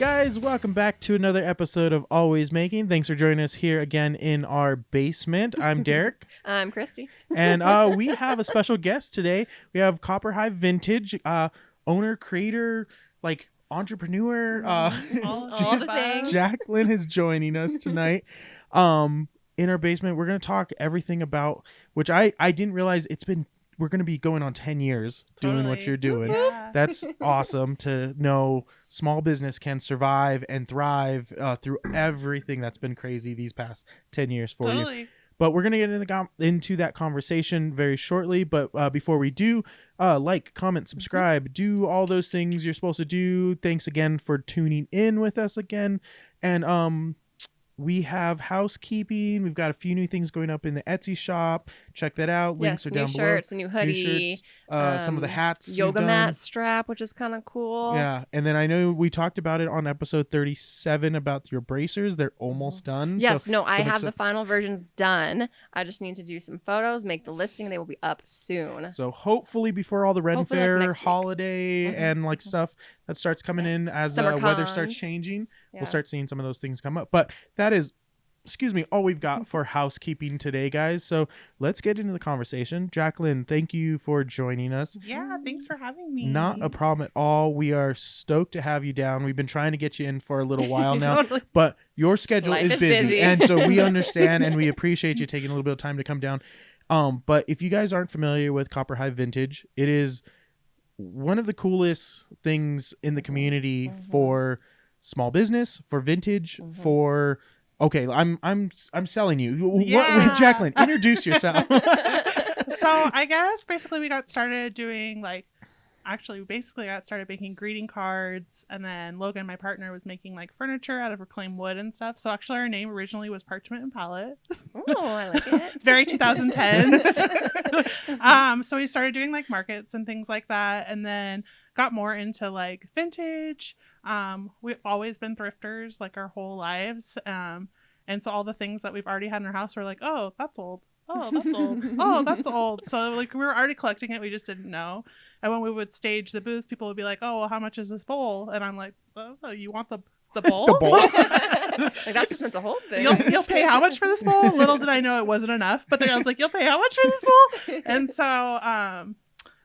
Guys, welcome back to another episode of Always Making. Thanks for joining us here again in our basement. I'm Derek. I'm Christy. And we have a special guest today. We have Copper Hive Vintage, owner, creator, entrepreneur. All the things. Jacqueline is joining us tonight. In our basement, we're going to talk everything about, which I didn't realize we're going to be going on 10 years doing what you're doing. Yeah. That's awesome to know small business can survive and thrive through everything that's been crazy these past 10 years for you. But we're going to get into that conversation very shortly. But before we do, like, comment, subscribe, do all those things you're supposed to do. Thanks again for tuning in with us again. And we have housekeeping. We've got a few new things going up in the Etsy shop. Check that out. Links are down below. New shirts, a new hoodie. Some of the hats. Yoga mat strap, which is kind of cool. Yeah. And then I know we talked about it on episode 37 about your bracers. They're almost done. Yes. I have the final versions done. I just need to do some photos, make the listing. They will be up soon. So hopefully before all the Ren Fair, next week. holiday, and stuff that starts coming in as the weather starts changing, we'll start seeing some of those things come up. But that is, all we've got for housekeeping today, guys. So let's get into the conversation. Jacqueline, thank you for joining us. Yeah, thanks for having me. Not a problem at all. We are stoked to have you down. We've been trying to get you in for a little while now, Totally. but your schedule Life is is busy. And so we understand and we appreciate you taking a little bit of time to come down. But if you guys aren't familiar with Copper Hive Vintage, it is one of the coolest things in the community for small business, for vintage, for... Okay, I'm selling you. Yeah. Jacqueline, introduce yourself. So I guess basically we got started doing got started making greeting cards, and then Logan, my partner, was making furniture out of reclaimed wood and stuff. So actually our name originally was Parchment and Palette. Oh, I like it. It's very 2010s. So we started doing markets and things like that, and then got more into vintage. We've always been thrifters our whole lives. And so all the things that we've already had in our house were oh, that's old. Oh, that's old. Oh, that's old. So we were already collecting it. We just didn't know. And when we would stage the booths, people would be oh, well, how much is this bowl? And I'm oh, you want the bowl? The bowl? That just meant the whole thing. You'll pay how much for this bowl? Little did I know it wasn't enough. But then I was you'll pay how much for this bowl? And so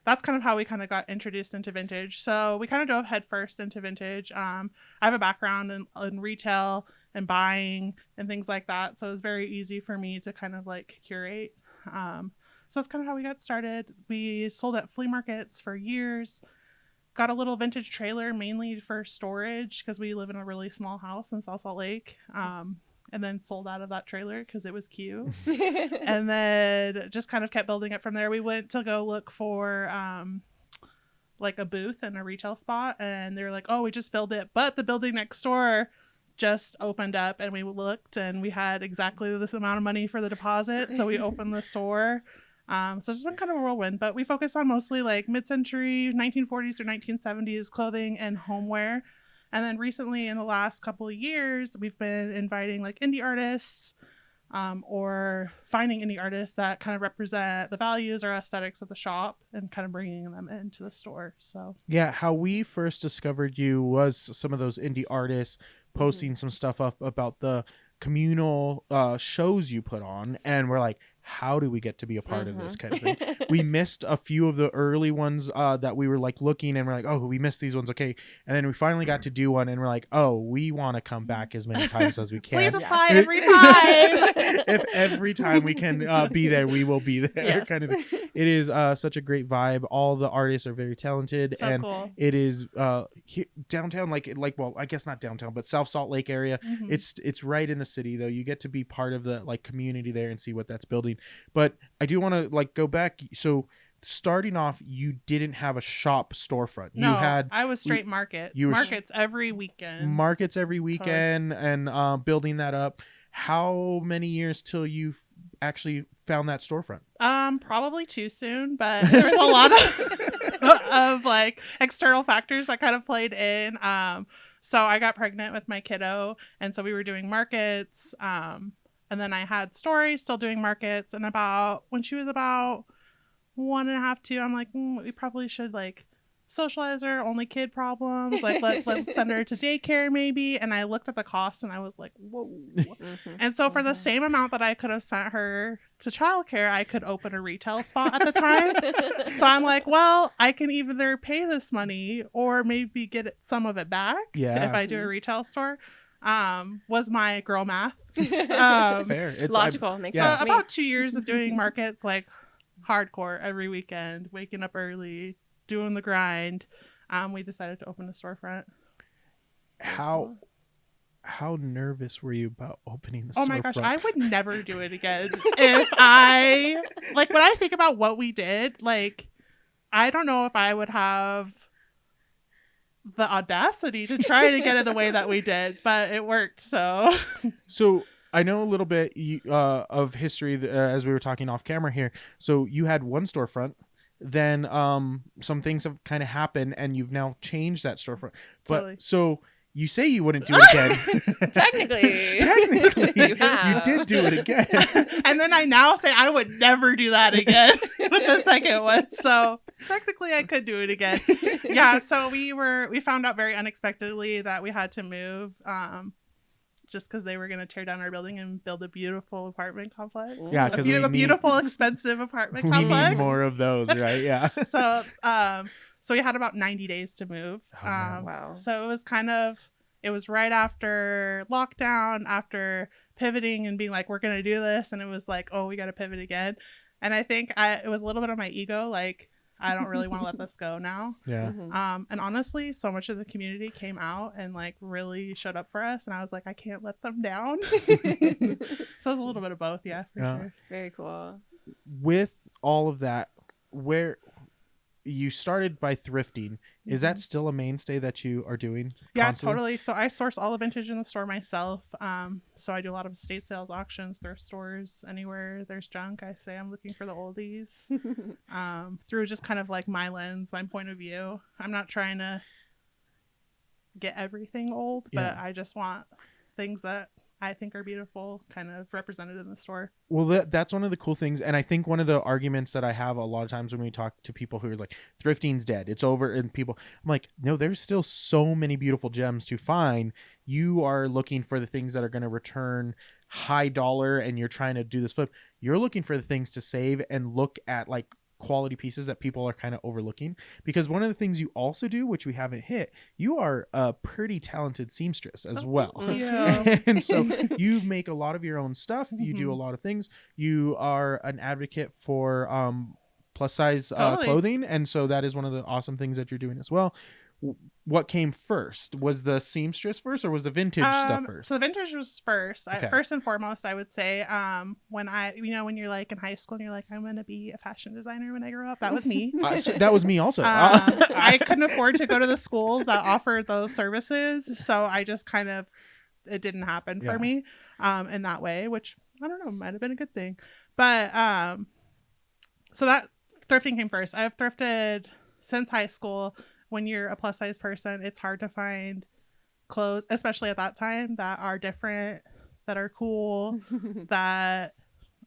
that's kind of how we kind of got introduced into vintage. So we kind of dove headfirst into vintage. I have a background in retail and buying and things like that. So it was very easy for me to kind of curate. So that's kind of how we got started. We sold at flea markets for years. Got a little vintage trailer mainly for storage because we live in a really small house in South Salt Lake. And then sold out of that trailer because it was cute. And then just kind of kept building it from there. We went to go look for a booth in a retail spot, and they were oh, we just filled it. But the building next door just opened up, and we looked, and we had exactly this amount of money for the deposit. So we opened the store. So it's just been kind of a whirlwind, but we focus on mostly mid-century, 1940s or 1970s clothing and homeware. And then recently, in the last couple of years, we've been inviting indie artists or finding indie artists that kind of represent the values or aesthetics of the shop and kind of bringing them into the store. So yeah, how we first discovered you was some of those indie artists posting some stuff up about the communal shows you put on, and we're how do we get to be a part of this kind of thing? We missed a few of the early ones that we were looking, and we're oh, we missed these ones. Okay. And then we finally got to do one, and we're oh, we want to come back as many times as we can. Please apply every time. If every time we can be there, we will be there. Yes. Kind of thing. It is such a great vibe. All the artists are very talented, So and cool. it is downtown, well, I guess not downtown, but South Salt Lake area. Mm-hmm. It's right in the city, though. You get to be part of the community there and see what that's building. But I do want to go back. So starting off, you didn't have a shop storefront. No, You had I was straight markets. you were Markets every weekend. markets every weekend and building that up. How many years till you actually found that storefront? Probably too soon, but there was a lot of external factors that kind of played in. So I got pregnant with my kiddo, and so we were doing markets. And then I had Stories still doing markets, and when she was about 1.5, 2, I'm we probably should socializer, only kid problems. Like, let's send her to daycare maybe. And I looked at the cost and I was like, whoa. And so for the same amount that I could have sent her to childcare, I could open a retail spot at the time. So I'm like, well, I can either pay this money or maybe get some of it back if I do a retail store. Was my girl math. Fair. It's logical. Makes sense. So about 2 years of doing markets, like hardcore every weekend, waking up early, doing the grind. We decided to open a storefront. How nervous were you about opening the storefront? Oh my gosh, I would never do it again. If I like when I think about what we did, like I don't know if I would have the audacity to try to get it the way that we did, but it worked. So I know a little bit of history as we were talking off camera here. So you had one storefront, then some things have kind of happened, and you've now changed that storefront. Totally. But so you say you wouldn't do it again. Technically, you did do it again. And then I now say I would never do that again with the second one. So technically I could do it again. Yeah, so we found out very unexpectedly that we had to move just because they were going to tear down our building and build a beautiful apartment complex. Yeah, because a beautiful, expensive apartment complex. We need more of those, right? Yeah. So we had about 90 days to move. Wow. So it was right after lockdown, after pivoting and being like, we're going to do this. And it was like, oh, we got to pivot again. And I think it was a little bit of my ego. Like, I don't really want to let this go now. Yeah. And honestly, so much of the community came out and like really showed up for us. And I was like, I can't let them down. So it was a little bit of both. Yeah, for sure. Very cool. With all of that, where you started by thrifting, is that still a mainstay that you are doing constantly? Totally. So I source all the vintage in the store myself. So I do a lot of estate sales, auctions, thrift stores, anywhere there's junk. I say I'm looking for the oldies through just kind of like my lens, my point of view. I'm not trying to get everything old, but I just want things that I think are beautiful kind of represented in the store. Well, that's one of the cool things. And I think one of the arguments that I have a lot of times when we talk to people who are like, thrifting's dead, it's over. And I'm like, no, there's still so many beautiful gems to find. You are looking for the things that are going to return high dollar and you're trying to do this flip. You're looking for the things to save and look at like quality pieces that people are kind of overlooking, because one of the things you also do, which we haven't hit, you are a pretty talented seamstress as well. And so you make a lot of your own stuff. You do a lot of things. You are an advocate for plus size clothing, and so that is one of the awesome things that you're doing as well. What came first? Was the seamstress first, or was the vintage stuff first? So the vintage was first. First and foremost, I would say, when you're like in high school and you're like, I'm going to be a fashion designer when I grow up. That was me. So that was me also. I couldn't afford to go to the schools that offered those services. So I just it didn't happen for me in that way, which I don't know, might have been a good thing. But so that thrifting came first. I've thrifted since high school. When you're a plus size person, it's hard to find clothes, especially at that time, that are different, that are cool, that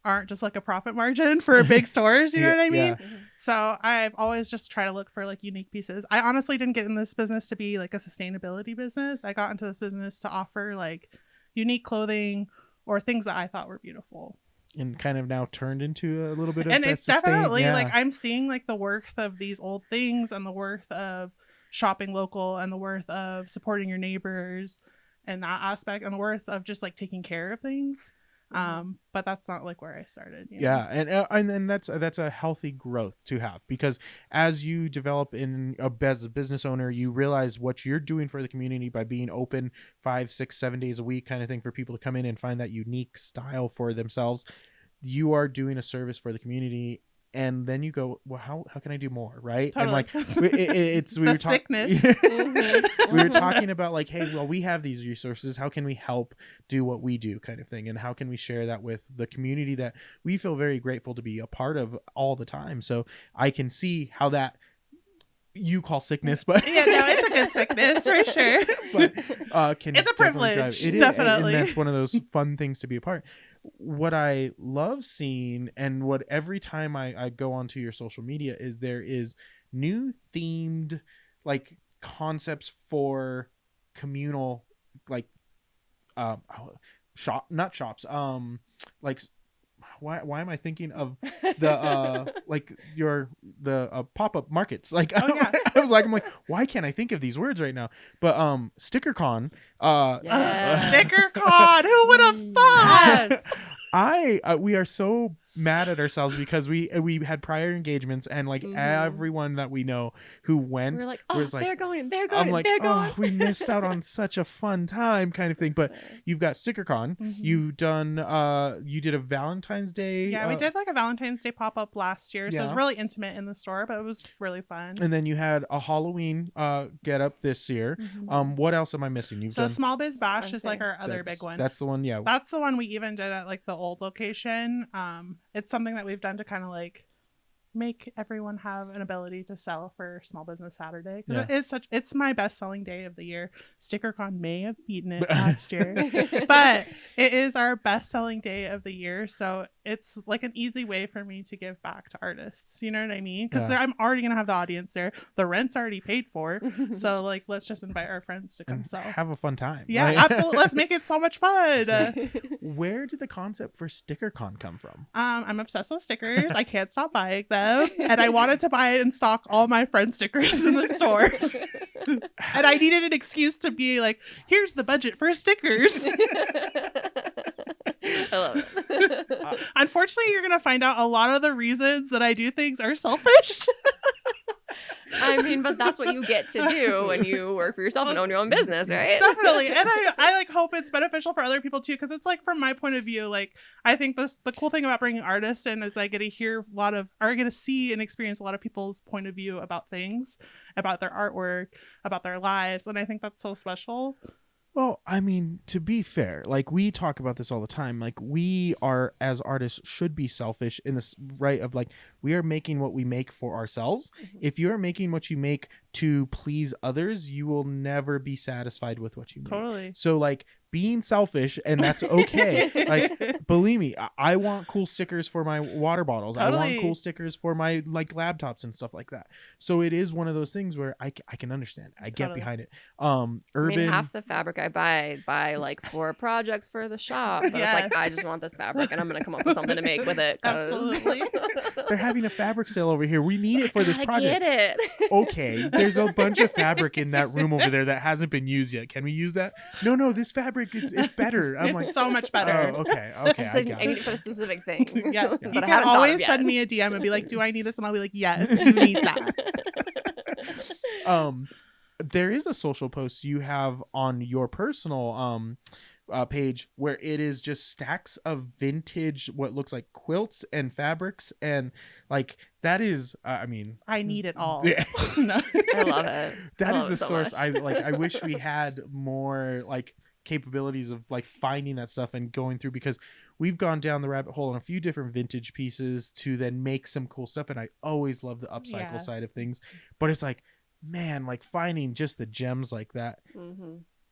aren't just like a profit margin for big stores. You know what I mean? Yeah. So I've always just tried to look for like unique pieces. I honestly didn't get in this business to be like a sustainability business. I got into this business to offer like unique clothing or things that I thought were beautiful. And kind of now turned into a little bit of, and it's definitely like I'm seeing like the worth of these old things and the worth of shopping local and the worth of supporting your neighbors and that aspect and the worth of just like taking care of things. But that's not like where I started. You know? And then that's a healthy growth to have, because as you develop as a business owner, you realize what you're doing for the community by being open 5, 6, 7 days a week kind of thing for people to come in and find that unique style for themselves. You are doing a service for the community. And then you go, well, how can I do more, right? Totally. And like we were talking about like, hey, well, we have these resources. How can we help do what we do, kind of thing, and how can we share that with the community that we feel very grateful to be a part of all the time? So I can see how that you call sickness, but it's a good sickness for sure. But it's a privilege, definitely. And that's one of those fun things to be a part. What I love seeing, and what every time I go onto your social media, is there is new themed like concepts for communal like not shops like why am I thinking of the like the pop-up markets like Oh, yeah. I'm like why can't I think of these words right now, but StickerCon Yes. StickerCon, who would have thought? Yes. we are so mad at ourselves because we had prior engagements and like everyone that we know who went We're like, was they're going, I'm like, they're going. we missed out on such a fun time kind of thing. But you've got StickerCon. You've done you did a Valentine's Day. Yeah, we did like a Valentine's Day pop-up last year, so it was Yeah. really intimate in the store, but it was really fun. And then you had a Halloween get up this year. What else am I missing? You've So done Small Biz Bash is like our other big one. That's the one, yeah. That's the one we even did at like the old location. It's something that we've done to kind of like make everyone have an ability to sell for Small Business Saturday, because it's my best selling day of the year. StickerCon may have beaten it last year, but it is our best selling day of the year, so it's like an easy way for me to give back to artists, you know what I mean? Because I'm already gonna have the audience there, the rent's already paid for, so like let's just invite our friends to come and sell, have a fun time. yeah, absolutely. Let's make it so much fun. Where did the concept for StickerCon come from? I'm obsessed with stickers. I can't stop buying them. And I wanted to buy and stock all my friend stickers in the store. And I needed an excuse to be like, here's the budget for stickers. I love it. Unfortunately, you're going to find out a lot of the reasons that I do things are selfish. I mean, but that's what you get to do when you work for yourself and own your own business, right? Definitely. And I like hope it's beneficial for other people too, because it's like from my point of view, like I think the cool thing about bringing artists in is I get to hear I get to see and experience a lot of people's point of view about things, about their artwork, about their lives, and I think that's so special. Well, I mean, to be fair, like we talk about this all the time, like we are as artists should be selfish in this right of like we are making what we make for ourselves. If you're making what you make to please others, you will never be satisfied with what you make. Totally. So like being selfish, and that's okay. Like believe me, I want cool stickers for my water bottles. Totally. I want cool stickers for my like laptops and stuff like that. So it is one of those things where I can understand. I get behind it. Urban. I mean, half the fabric I buy like for projects for the shop. But it's like I just want this fabric, and I'm gonna come up with something to make with it. Absolutely. They're having a fabric sale over here. We need it for this project. Get it. Okay, there's a bunch of fabric in that room over there that hasn't been used yet. Can we use that? No, this fabric it's better. I'm it's like so much better. Oh, okay. I need it for the specific thing. Yeah, But you I can haven't always thought of send yet. me a DM and be like, "Do I need this?" And I'll be like, "Yes, you need that." There is a social post you have on your personal page where it is just stacks of vintage what looks like quilts and fabrics, and like that is I mean I need it all. Yeah. No. I love it. That is the so source. much. I wish we had more like capabilities of like finding that stuff and going through, because we've gone down the rabbit hole on a few different vintage pieces to then make some cool stuff, and I always love the upcycle side of things, but it's like, man, like finding just the gems like that.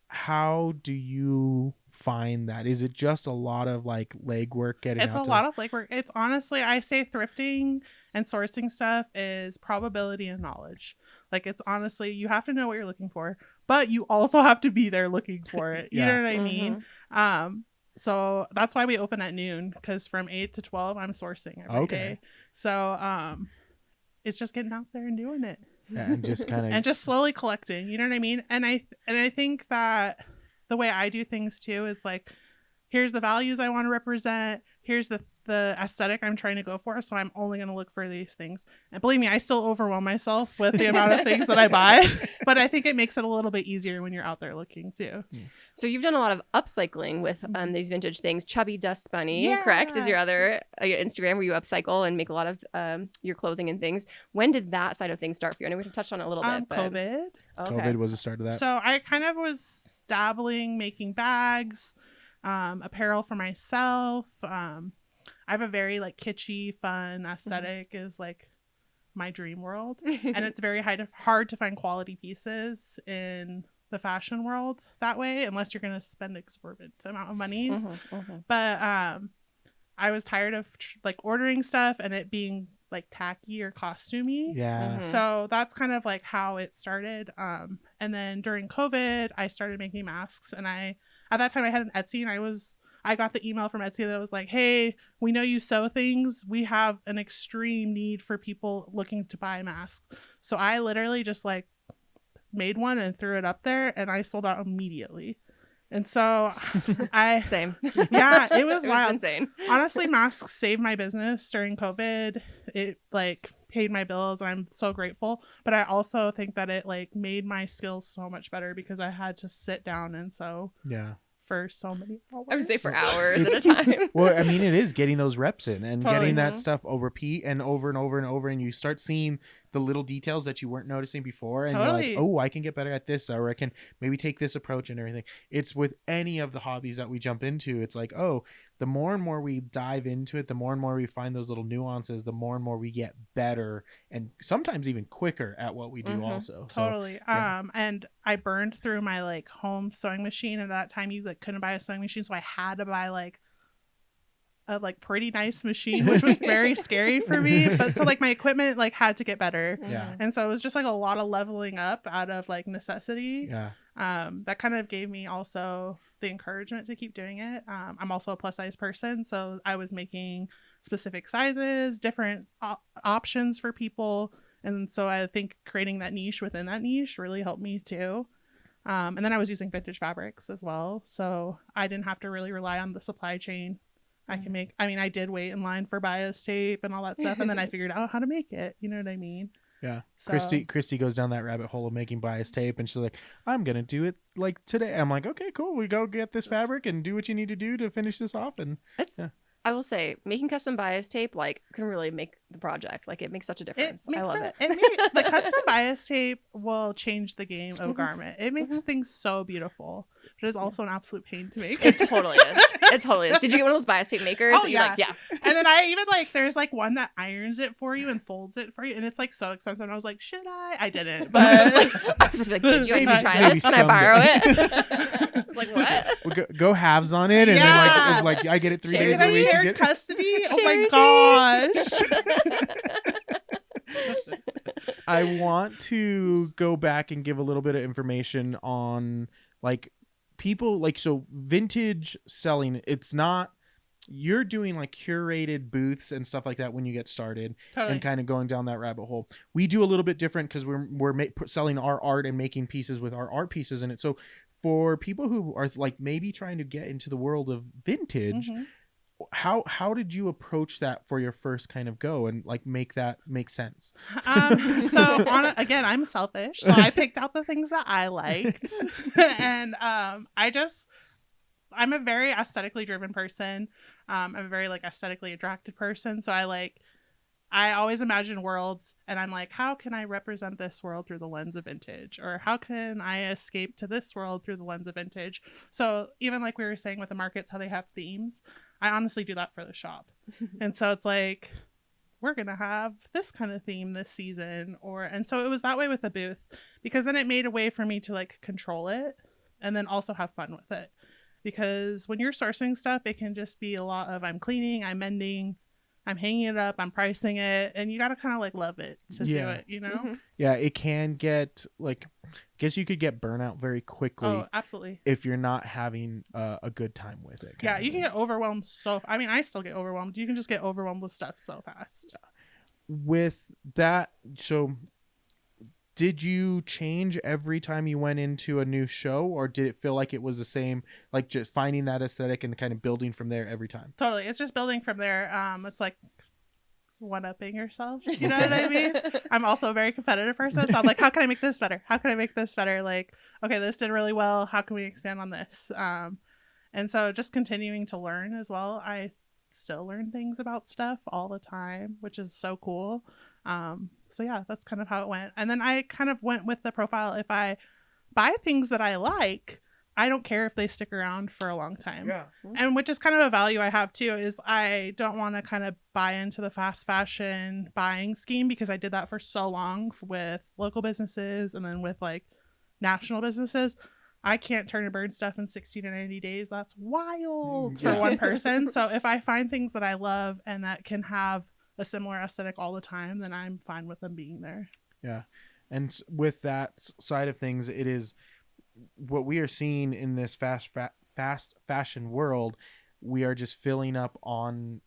How do you find that? Is it just a lot of like legwork getting It's a lot of legwork. It's honestly, I say thrifting and sourcing stuff is probability and knowledge. Like it's honestly, you have to know what you're looking for, but you also have to be there looking for it. You know what I mean? So that's why we open at noon, because from 8 to 12 I'm sourcing every day. So it's just getting out there and doing it. Yeah, and just kind of and just slowly collecting, you know what I mean? And I think that the way I do things too is like, here's the values I want to represent, here's the aesthetic I'm trying to go for, so I'm only going to look for these things. And believe me, I still overwhelm myself with the amount of things that I buy, but I think it makes it a little bit easier when you're out there looking too. So you've done a lot of upcycling with these vintage things. Chubby Dust Bunny, correct, is your other your Instagram where you upcycle and make a lot of your clothing and things. When did that side of things start for you? I know we touched on it a little bit. But... COVID. Okay. COVID was the start of that. So I kind of was dabbling, making bags, apparel for myself. I have a very like kitschy, fun aesthetic is like my dream world. And it's very hard to find quality pieces in the fashion world that way, unless you're going to spend exorbitant amount of monies. But I was tired of like ordering stuff and it being like tacky or costumey. Yeah. So that's kind of like how it started. And then during COVID, I started making masks, and at that time I had an Etsy, and I got the email from Etsy that was like, hey, we know you sew things. We have an extreme need for people looking to buy masks. So I literally just like made one and threw it up there, and I sold out immediately. And so Same. Yeah, it was wild. Insane. Honestly, masks saved my business during COVID. It like paid my bills, and I'm so grateful. But I also think that it like made my skills so much better because I had to sit down and sew. Yeah. For so many hours. I would say for hours at a time. Well, I mean, it is getting those reps in and Totally. getting that stuff repeat and over and over and over, and you start seeing the little details that you weren't noticing before, and you're like, oh, I can get better at this, or I can maybe take this approach and everything. It's with any of the hobbies that we jump into, it's like, oh, the more and more we dive into it, the more and more we find those little nuances, the more and more we get better and sometimes even quicker at what we do also. Totally. So, yeah. And I burned through my like home sewing machine, and at that time you like couldn't buy a sewing machine, so I had to buy like a like pretty nice machine, which was very scary for me. But so like my equipment like had to get better. Yeah. And so it was just like a lot of leveling up out of like necessity. Yeah. That kind of gave me also the encouragement to keep doing it. I'm also a plus size person, so I was making specific sizes, different options for people, and so I think creating that niche within that niche really helped me too. And then I was using vintage fabrics as well, so I didn't have to really rely on the supply chain. I did wait in line for bias tape and all that stuff, and then I figured out how to make it. You know what I mean? Yeah. So, Christy goes down that rabbit hole of making bias tape, and she's like, I'm going to do it like today. I'm like, okay, cool. We go get this fabric and do what you need to do to finish this off. And I will say, making custom bias tape like can really make the project. Like it makes such a difference. I love it. The custom bias tape will change the game of garment. It makes things so beautiful. But it's also an absolute pain to make. It totally is. It totally is. Did you get one of those bias tape makers? Oh, that you're like, yeah. And then I even like, there's like one that irons it for you and folds it for you, and it's like so expensive. And I was like, should I? I didn't. But I was like, did you want to try this? Can I borrow it? Like what? We'll go halves on it, and then like I get it 3 days a week. Shared custody. Oh my gosh. I want to go back and give a little bit of information on like people like, so vintage selling, it's not, you're doing like curated booths and stuff like that when you get started. Totally. And kind of going down that rabbit hole. We do a little bit different because we're selling our art and making pieces with our art pieces in it. So for people who are like maybe trying to get into the world of vintage, how did you approach that for your first kind of go and like make that make sense? Again, I'm selfish, so I picked out the things that I liked. And I'm a very aesthetically driven person. I'm a very like aesthetically attracted person, so I always imagine worlds, and I'm like, how can I represent this world through the lens of vintage? Or how can I escape to this world through the lens of vintage? So even like we were saying with the markets, how they have themes, I honestly do that for the shop. And so it's like, we're going to have this kind of theme this season. And so it was that way with the booth, because then it made a way for me to like control it and then also have fun with it. Because when you're sourcing stuff, it can just be a lot of I'm cleaning, I'm mending, I'm hanging it up, I'm pricing it, and you got to kind of like love it to do it, you know? Mm-hmm. Yeah, it can get like, I guess you could get burnout very quickly. Oh, absolutely. If you're not having a good time with it. Yeah, you can get overwhelmed I still get overwhelmed. You can just get overwhelmed with stuff so fast. With that, so did you change every time you went into a new show, or did it feel like it was the same, like just finding that aesthetic and kind of building from there every time? Totally. It's just building from there. It's like one-upping yourself. You know what I mean? I'm also a very competitive person. So I'm like, how can I make this better? How can I make this better? Like, okay, this did really well. How can we expand on this? And so just continuing to learn as well. I still learn things about stuff all the time, which is so cool. So yeah, that's kind of how it went. And then I kind of went with the profile. If I buy things that I like, I don't care if they stick around for a long time. Yeah. And which is kind of a value I have too, is I don't want to kind of buy into the fast fashion buying scheme, because I did that for so long with local businesses and then with like national businesses. I can't turn and burn stuff in 60 to 90 days. That's wild for one person. So if I find things that I love and that can have a similar aesthetic all the time, then I'm fine with them being there. Yeah. And with that side of things, it is what we are seeing in this fast fashion world. We are just filling up on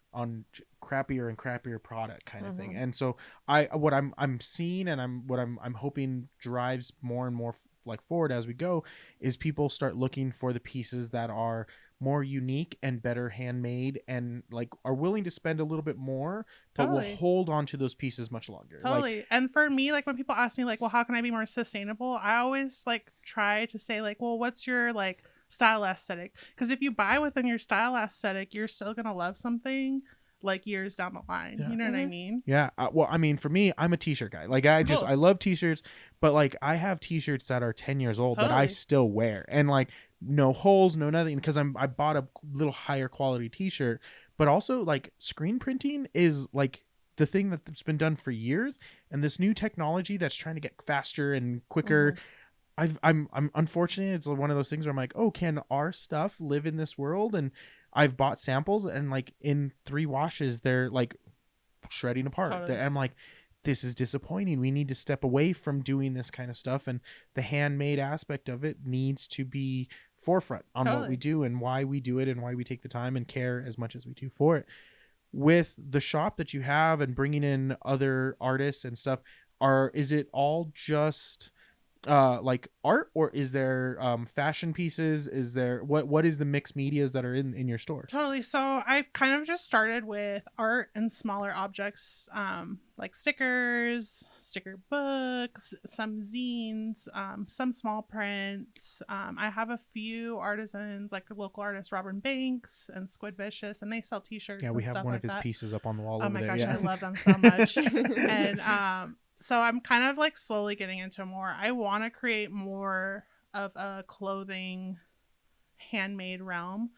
crappier and crappier product kind of thing. And so what I'm seeing, and I'm hoping drives more and more like forward as we go, is people start looking for the pieces that are more unique and better handmade, and like are willing to spend a little bit more, but will hold on to those pieces much longer. Totally. And for me, like when people ask me like, well, how can I be more sustainable? I always like try to say like, well, what's your like style aesthetic? Because if you buy within your style aesthetic, you're still gonna love something like years down the line. You know what I mean? Yeah. Well, I mean, for me, I'm a t-shirt guy. Like I love t-shirts, but like I have t-shirts that are 10 years old that I still wear, and like no holes, no nothing, because I bought a little higher quality t-shirt. But also like screen printing is like the thing that's been done for years, and this new technology that's trying to get faster and quicker. I'm unfortunate. It's one of those things where I'm like, oh, can our stuff live in this world? And I've bought samples, and like in 3 washes, they're like shredding apart. I'm like, this is disappointing. We need to step away from doing this kind of stuff, and the handmade aspect of it needs to be forefront on what we do and why we do it and why we take the time and care as much as we do for it. With the shop that you have and bringing in other artists and stuff, is it all just like art, or is there fashion pieces? Is there what is the mixed medias that are in your store? Totally. So I've kind of just started with art and smaller objects, like stickers, sticker books, some zines, some small prints. I have a few artisans, like local artist Robin Banks and Squid Vicious, and they sell t-shirts. Yeah, we have one of his pieces up on the wall over there. Oh my gosh, I love them so much. And so I'm kind of like slowly getting into more. I want to create more of a clothing handmade realm,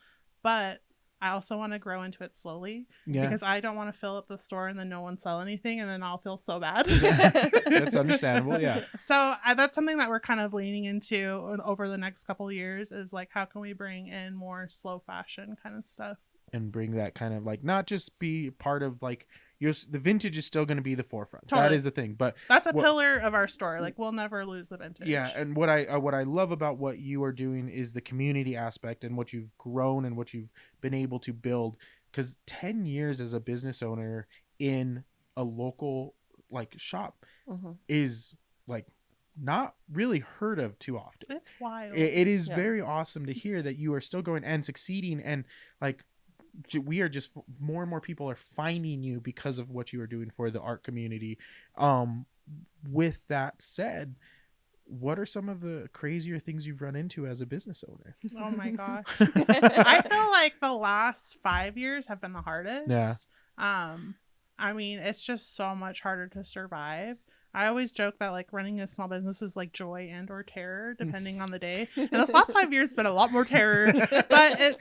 but I also want to grow into it slowly because I don't want to fill up the store and then no one sell anything and then I'll feel so bad. That's understandable. Yeah. So that's something that we're kind of leaning into over the next couple of years, is like, how can we bring in more slow fashion kind of stuff and bring that kind of like, not just be part of like the vintage is still going to be the forefront. Totally. That is the thing, but that's a pillar of our store. Like we'll never lose the vintage. Yeah. And what I love about what you are doing is the community aspect and what you've grown and what you've been able to build, because 10 years as a business owner in a local like shop is like not really heard of too often. It's wild. It is very awesome to hear that you are still going and succeeding, and like we are just more and more people are finding you because of what you are doing for the art community. With that said, what are some of the crazier things you've run into as a business owner? Oh my gosh. I feel like the last 5 years have been the hardest. Yeah. I mean, it's just so much harder to survive. I always joke that like running a small business is like joy and or terror depending on the day. And this last 5 years has been a lot more terror, but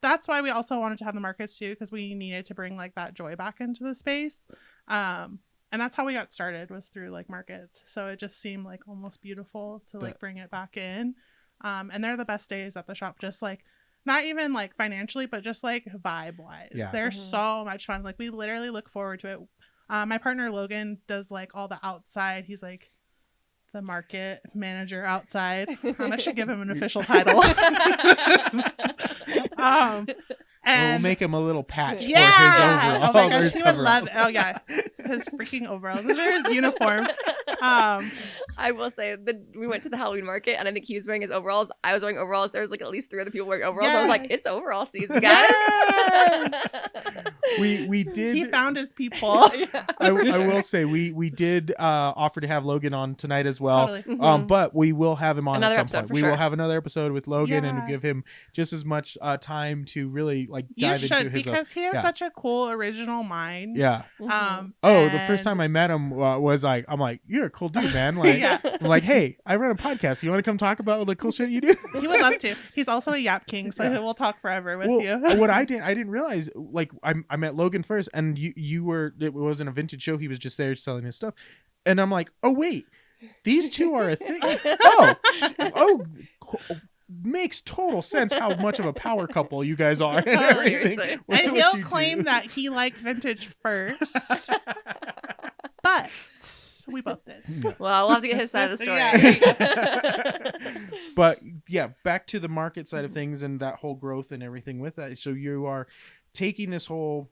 that's why we also wanted to have the markets too, because we needed to bring like that joy back into the space. And that's how we got started, was through like markets. So it just seemed like almost beautiful to like bring it back in. And they're the best days at the shop, just like not even like financially, but just like vibe wise. Yeah. They're so much fun. Like we literally look forward to it. My partner Logan does like all the outside. He's like the market manager outside. I should give him an official title. And we'll make him a little patch for his overalls. Oh my gosh, he would love it. Oh yeah, his freaking overalls. Those are his uniform. I will say that we went to the Halloween market and I think he was wearing his overalls. I was wearing overalls. There was like at least 3 other people wearing overalls. Yes. I was like, it's overall season, guys. Yes. we did. He found his people. I will say we did offer to have Logan on tonight as well. Totally. But we will have him on at some point. We will have another episode with Logan and give him just as much time to really like dive into his. Because he has such a cool original mind. Yeah. The first time I met him was like, I'm like, you're a cool dude, man. Like, I'm like, hey, I run a podcast. You want to come talk about the cool shit you do? He would love to. He's also a Yap King, so we'll talk forever with you. What I didn't realize, like, I met Logan first, and you were, it wasn't a vintage show. He was just there selling his stuff, and I'm like, oh wait, these two are a thing. makes total sense how much of a power couple you guys are. And Seriously. And he'll claim that he liked vintage first. But we both did. Well, we'll have to get his side of the story. But yeah, back to the market side of things and that whole growth and everything with that. So you are taking this whole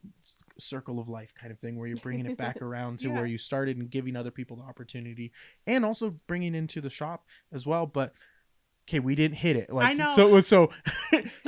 circle of life kind of thing where you're bringing it back around to where you started and giving other people the opportunity and also bringing into the shop as well. But okay, we didn't hit it. Like, I know. So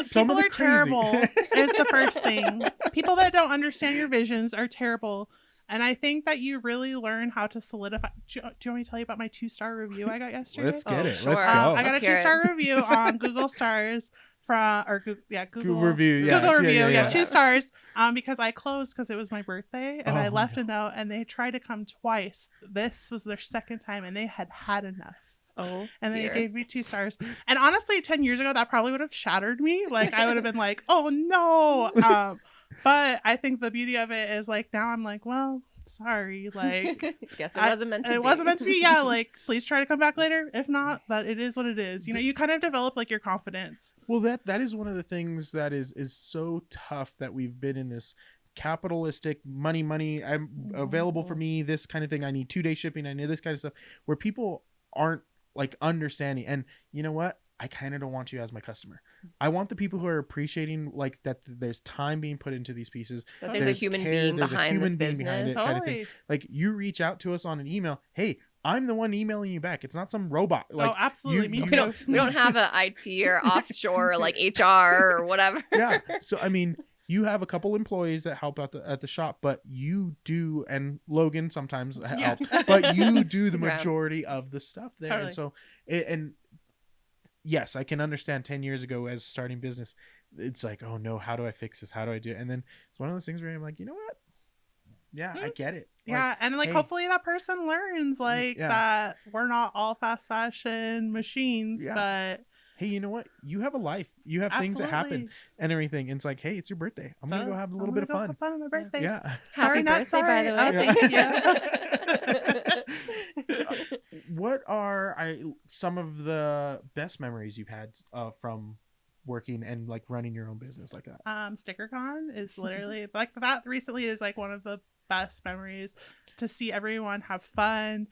some people of the are terrible is the first thing. thing. People that don't understand your visions are terrible. And I think that you really learn how to solidify. Do you want me to tell you about my 2-star review I got yesterday? Let's get it. Sure. Let's go. I got a 2-star review on Google Stars Google review. Google review. Yeah. 2 stars. Because I closed because it was my birthday and I left no. a note and they tried to come twice. This was their second time and they had enough. Oh, and dear. they gave me 2 stars. And honestly, 10 years ago, that probably would have shattered me. Like I would have been like, oh no. But I think the beauty of it is like now I'm like, well, sorry. Like guess it wasn't meant to be. It wasn't meant to be. Yeah. Like please try to come back later. If not, that it is what it is. You know, you kind of develop like your confidence. Well, that is one of the things that is so tough that we've been in this capitalistic money. I'm available for me. This kind of thing. I need 2-day shipping. I need this kind of stuff where people aren't like understanding. And you know what? I kind of don't want you as my customer. I want the people who are appreciating like that there's time being put into these pieces. That there's a human being behind this business. Kind of thing. Like you reach out to us on an email. Hey, I'm the one emailing you back. It's not some robot. Like, absolutely. Me too. We don't have a IT or offshore like HR or whatever. Yeah. So I mean, you have a couple employees that help out at the shop, but you do, and Logan sometimes helps, but you do the majority of the stuff there. Totally. And so, yes, I can understand 10 years ago as starting business, it's like, oh no, how do I fix this? How do I do it? And then it's one of those things where I'm like, you know what? Yeah, I get it. Yeah, and like hopefully that person learns that we're not all fast fashion machines, but hey, you know what? You have a life. You have things that happen and everything. And it's like, hey, it's your birthday. I'm gonna go have a little bit of fun. Have fun on my birthday. Yeah. Happy birthday, by the way. way. Thank you. What are some of the best memories you've had from working and like running your own business like that? StickerCon is literally like that recently is like one of the best memories, to see everyone have fun,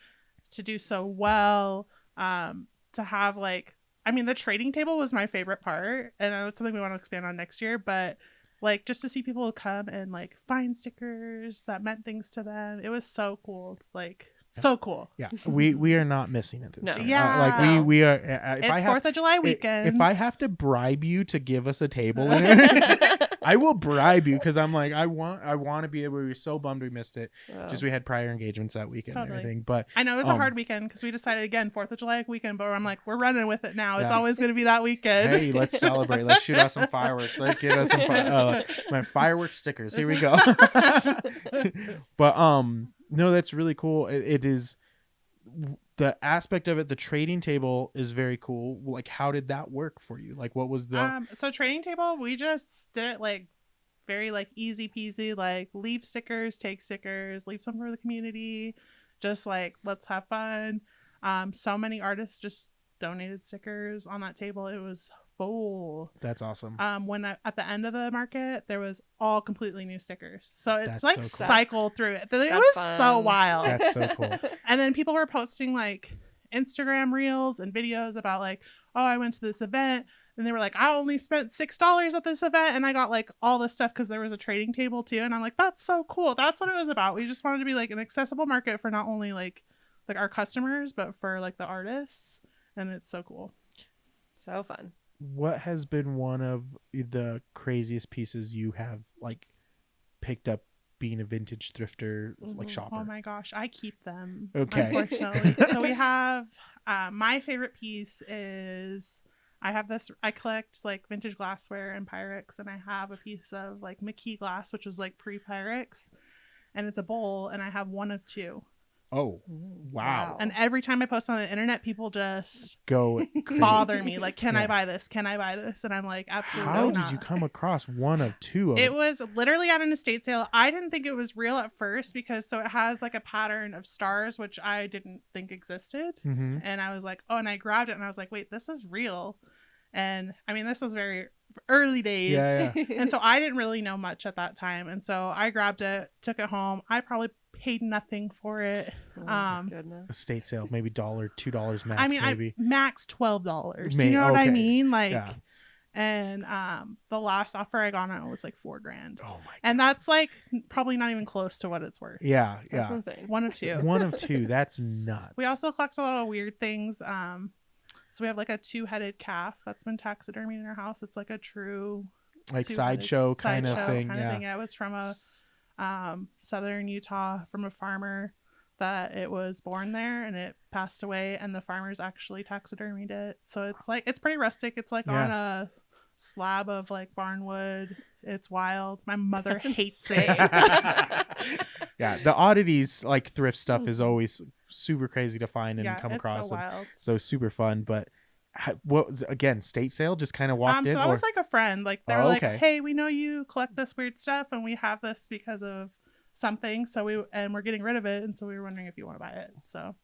to do so well, to have like, I mean, the trading table was my favorite part, and that's something we want to expand on next year, but like just to see people come and like find stickers that meant things to them, it was so cool. It's like so cool. Yeah, we are not missing it. No. Yeah. We are. It's 4th of July weekend. If I have to bribe you to give us a table, I will bribe you, because I'm like, I want to be able. We were so bummed we missed it. Wow. Just we had prior engagements that weekend and everything. But I know it was a hard weekend because we decided again 4th of July weekend, but I'm like, we're running with it now. It's always going to be that weekend. Hey, let's celebrate. Let's shoot out some fireworks. Let's get us some my fireworks stickers. Here we go. But no, that's really cool. It is. The aspect of it, the trading table is very cool. Like, how did that work for you? Like, what was the so trading table, we just did it like very like easy peasy, like leave stickers, take stickers, leave some for the community, just like let's have fun. So many artists just donated stickers on that table. It was full. That's awesome. When at the end of the market, there was all completely new stickers, so it's That's like so cool. cycle through it. It was fun. so wild. That's so cool. And then people were posting like Instagram reels and videos about like, oh, I went to this event and they were like, I only spent $6 at this event and I got like all this stuff because there was a trading table too. And I'm like, that's so cool. That's what it was about. We just wanted to be like an accessible market for not only like our customers, but for like the artists. And it's so cool. So fun. What has been one of the craziest pieces you have like picked up being a vintage thrifter, like shopper? Oh my gosh, I keep them. Okay. Unfortunately. So we have my favorite piece is I collect like vintage glassware and Pyrex, and I have a piece of like McKee glass, which was like pre-Pyrex, and it's a bowl, and I have one of 2. Oh, wow. And every time I post on the internet, people just go bother me like, can I buy this? Can I buy this? And I'm like, absolutely How not. did you come across one of 2 of It them? was literally at an estate sale. I didn't think it was real at first because so it has like a pattern of stars, which I didn't think existed. Mm-hmm. And I was like, oh, and I grabbed it and I was like, wait, this is real. And I mean, this was very early days. Yeah. And so I didn't really know much at that time. And so I grabbed it, took it home. I probably paid nothing for it. Oh, goodness. Estate sale, maybe $1, $2 max. I mean, maybe I max $12. You know what I mean? Like, yeah. and the last offer I got on it was like $4,000. Oh my god. And that's like probably not even close to what it's worth. Yeah, That's insane. One of two. One of two. That's nuts. We also collect a lot of weird things. So we have like a 2-headed calf that's been taxidermied in our house. It's like a true like sideshow kind of thing. Yeah, it was from a southern Utah, from a farmer that it was born there, and it passed away, and the farmers actually taxidermied it. So it's like, it's pretty rustic. It's like on a slab of like barn wood. It's wild. My mother hates it. Yeah, the oddities, like thrift stuff, is always super crazy to find and come across. So wild. So super fun. But what was, again, state sale? Just kind of walked in? So that was like a friend. Like they were like, okay. hey, we know you collect this weird stuff, and we have this because of something. So we're getting rid of it, and so we were wondering if you want to buy it. So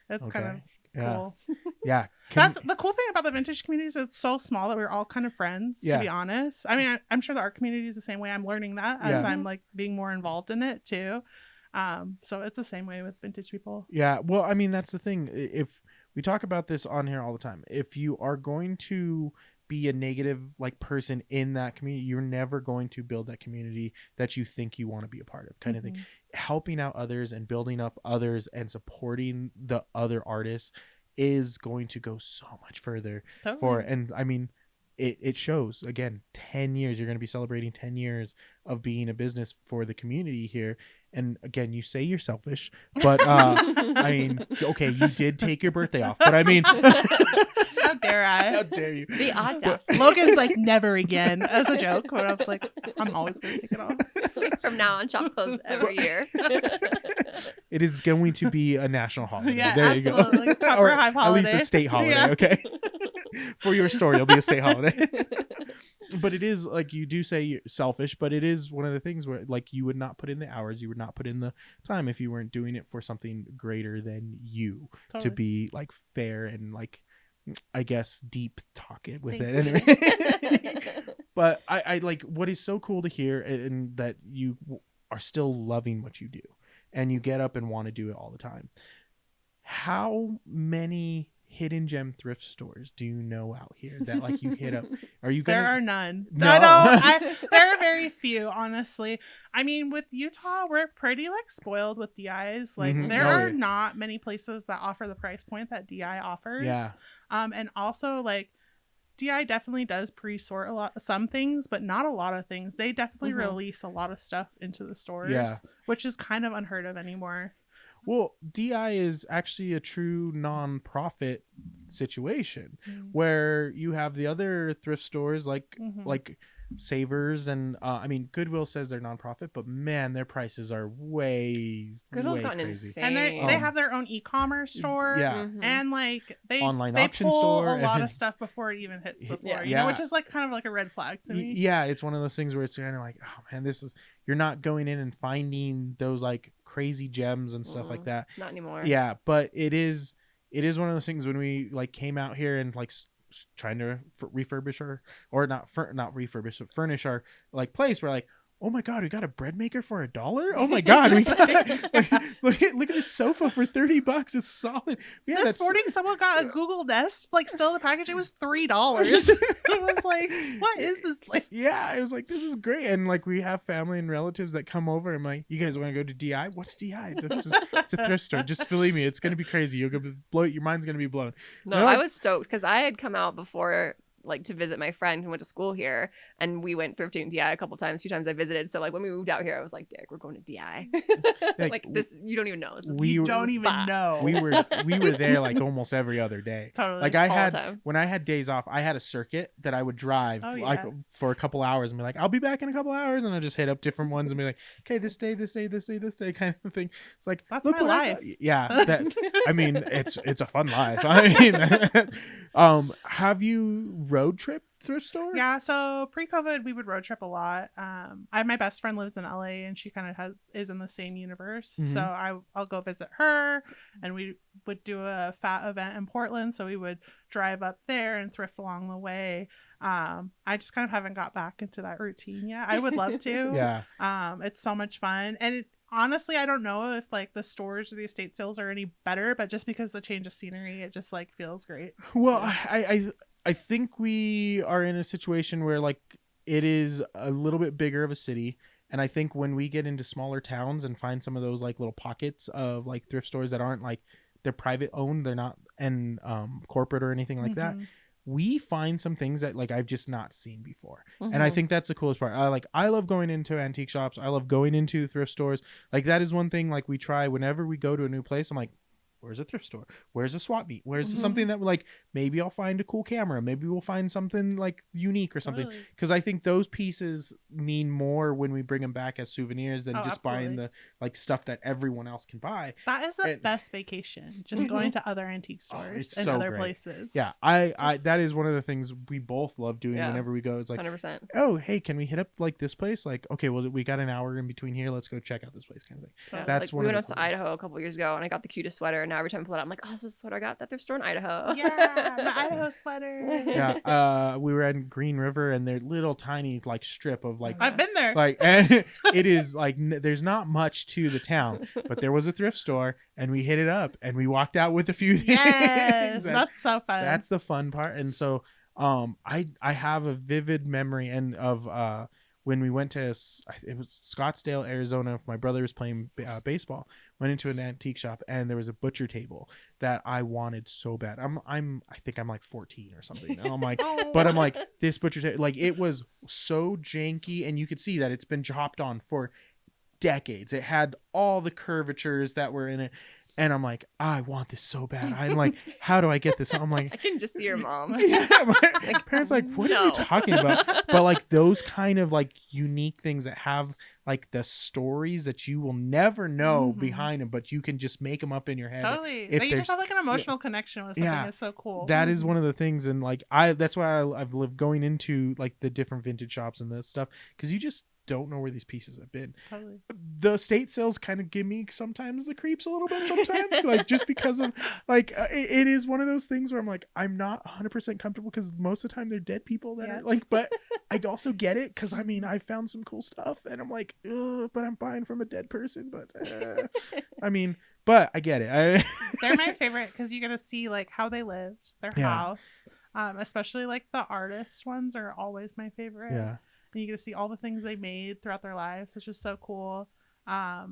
it's kind of cool. Yeah. That's the cool thing about the vintage community, is it's so small that we're all kind of friends, to be honest. I mean, I'm sure the art community is the same way. I'm learning that as I'm like being more involved in it too. So it's the same way with vintage people. Yeah. Well, I mean, that's the thing. If we talk about this on here all the time, if you are going to be a negative like person in that community, you're never going to build that community that you think you want to be a part of, kind of thing. Helping out others and building up others and supporting the other artists is going to go so much further and I mean, it shows. Again, 10 years, you're going to be celebrating 10 years of being a business for the community here. And again, you say you're selfish, but I mean, okay, you did take your birthday off, but I mean, how dare I? How dare you? The audacity. Logan's like, never again, as a joke, but I was like, I'm always going to take it off. From now on, shop clothes every year. It is going to be a national holiday. Yeah, there absolutely. You go. Copper Hive holiday. At least a state holiday, Yeah. okay? For your store, it'll be a state holiday. But it is, like you do say, you're selfish, but it is one of the things where, like, you would not put in the hours, you would not put in the time if you weren't doing it for something greater than you. To be, like, fair and, like, I guess, deep talk it with it. Anyway. But I like, what is so cool to hear, and that you are still loving what you do, and you get up and want to do it all the time. How many hidden gem thrift stores do you know out here that like you hit up? Are you gonna... There are none. No. There are very few, honestly. I mean, with Utah, we're pretty like spoiled with DIs. Like there are not many places that offer the price point that DI offers. Yeah. And also like DI definitely does pre-sort some things, but not a lot of things. They definitely release a lot of stuff into the stores, which is kind of unheard of anymore. Well, DI is actually a true non-profit situation where you have the other thrift stores like Savers and I mean, Goodwill says they're non-profit, but man, their prices are Goodwill's gotten crazy. insane. And they have their own e-commerce store, and like they auction pull store a lot of stuff before it even hits the floor, you know, which is like kind of like a red flag to me. Yeah, it's one of those things where it's kind of like, oh man, you're not going in and finding those like crazy gems and stuff like that. Not anymore. Yeah, but it is one of those things when we like came out here and like trying to refurbish but furnish our like place. We're like, oh my god, we got a bread maker for $1. Oh my god, we got look at this sofa for $30. It's solid. This morning someone got a Google Nest, like still in the package. It was $3. It was like, what is this? Like, yeah, it was like, this is great. And like we have family and relatives that come over. I'm like, you guys want to go to DI? What's DI? It's a thrift store. Just believe me, it's gonna be crazy. You're gonna blow. Your mind's gonna be blown. No, I was stoked because I had come out before, like, to visit my friend who went to school here, and we went thrifting in DI a couple times. 2 times I visited. So like when we moved out here, I was like, Derek, we're going to DI. Like this, you don't even know. You don't even know. We were there like almost every other day. Totally. Like when I had days off, I had a circuit that I would drive like for a couple hours and be like, I'll be back in a couple hours, and I just hit up different ones and be like, okay, this day, kind of thing. It's like, that's my life. I mean, it's a fun life. I mean, have you road tripped thrift store? Yeah, so pre-COVID, we would road trip a lot. My best friend lives in LA, and she kind of is in the same universe. Mm-hmm. So I'll go visit her, and we would do a fat event in Portland. So we would drive up there and thrift along the way. I just kind of haven't got back into that routine yet. I would love to. Yeah. It's so much fun, and honestly, I don't know if like the stores or the estate sales are any better, but just because the change of scenery, it just like feels great. Well, I think we are in a situation where like it is a little bit bigger of a city, and I think when we get into smaller towns and find some of those like little pockets of like thrift stores that aren't like they're private owned, they're not and corporate or anything like that, we find some things that like I've just not seen before. And I think that's the coolest part. I love going into antique shops. I love going into thrift stores. Like that is one thing like we try whenever we go to a new place. I'm like, where's a thrift store? Where's a swap meet? Where's something that like maybe I'll find a cool camera, maybe we'll find something like unique or something, because I think those pieces mean more when we bring them back as souvenirs than just buying the like stuff that everyone else can buy. That is the best vacation, just going to other antique stores and other places. Yeah, I that is one of the things we both love doing whenever we go. It's like 100%. Oh, hey, can we hit up like this place? Like, okay, well we got an hour in between here, let's go check out this place, kind of thing. Yeah, that's like, we went up to Idaho a couple years ago and I got the cutest sweater, and now every time I pull it out I'm like, oh, this is the sweater I got at that thrift store in Idaho. Yeah, my Idaho sweater. Yeah, we were at Green River and their little tiny like strip of like I've been there. Like it is like there's not much to the town, but there was a thrift store and we hit it up and we walked out with a few things. Yes, that's so fun. That's the fun part. And so I have a vivid memory and of when we went to it was Scottsdale, Arizona. My brother was playing baseball. Went into an antique shop and there was a butcher table that I wanted so bad. I think I'm like 14 or something. And I'm like, but I'm like, this butcher table, like it was so janky, and you could see that it's been chopped on for decades. It had all the curvatures that were in it. And I'm like, I want this so bad. I'm like, how do I get this? I'm like, I can just see your mom. Yeah, my parents like, what are you talking about? But like those kind of like unique things that have like the stories that you will never know behind them, but you can just make them up in your head. Totally. So you just have like an emotional connection with something. It's so cool. That is one of the things, and like that's why I've lived going into like the different vintage shops and this stuff, because you just don't know where these pieces have been. Totally. The estate sales kind of give me sometimes the creeps a little bit sometimes, like just because of like it is one of those things where I'm like, I'm not 100% comfortable because most of the time they're dead people that are like, but I also get it because I mean I found some cool stuff and I'm like, but I'm buying from a dead person, but I mean, but I get it. They're my favorite because you get to see like how they lived, their house, especially like the artist ones are always my favorite. Yeah. And you get to see all the things they made throughout their lives, which is so cool. I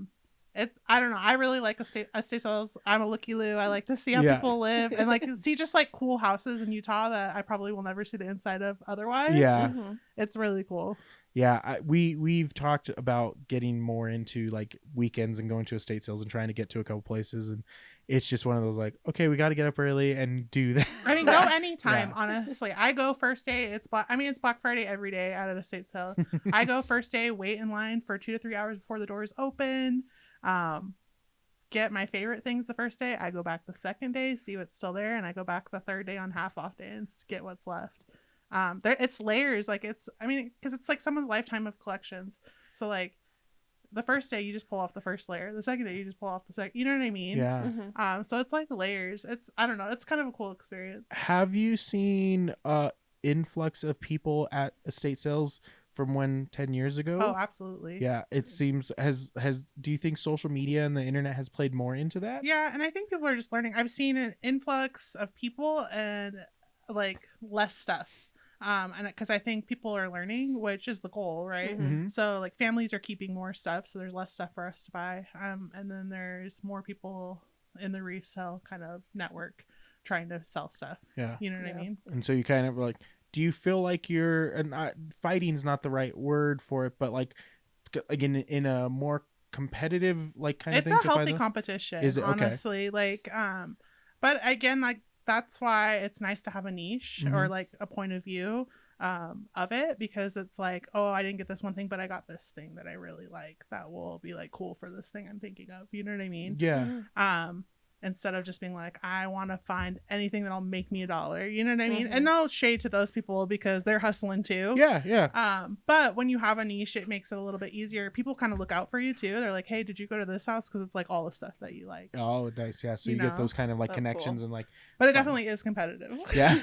don't know. I really like estate sales. I'm a looky-loo. I like to see how people live and like see just like cool houses in Utah that I probably will never see the inside of otherwise. Yeah. It's really cool. Yeah, we've talked about getting more into like weekends and going to estate sales and trying to get to a couple places, and it's just one of those like, okay, we got to get up early and do that. I mean, go anytime. Honestly, I go first day. It's Black Friday every day at an estate sale. I go first day, wait in line for 2 to 3 hours before the doors open. Get my favorite things the first day. I go back the second day, see what's still there, and I go back the third day on half off day and get what's left. It's layers, like because it's like someone's lifetime of collections. So like the first day you just pull off the first layer, the second day you just pull off the second. You know what I mean? Yeah. So it's like layers. I don't know. It's kind of a cool experience. Have you seen influx of people at estate sales from 10 years ago? Oh, absolutely. Yeah, it seems do you think social media and the internet has played more into that? Yeah, and I think people are just learning. I've seen an influx of people and like less stuff. And because I think people are learning, which is the goal, right? So like families are keeping more stuff, so there's less stuff for us to buy. And then there's more people in the resale kind of network trying to sell stuff. Yeah, you know what I mean. And so you kind of like, do you feel like you're, and fighting's not the right word for it, but like again in a more competitive like kind of thing? It's a healthy competition, is it? Honestly, like but again, like that's why it's nice to have a niche or like a point of view of it, because it's like, oh, I didn't get this one thing, but I got this thing that I really like that will be like cool for this thing I'm thinking of. You know what I mean? Yeah. instead of just being like, I want to find anything that'll make me $1. You know what I mean? And no shade to those people because they're hustling too. Yeah. But when you have a niche, it makes it a little bit easier. People kind of look out for you too. They're like, hey, did you go to this house? Because it's like all the stuff that you like. Oh, nice. Yeah. So you get those kind of like connections cool. and like. But it definitely is competitive. Yeah.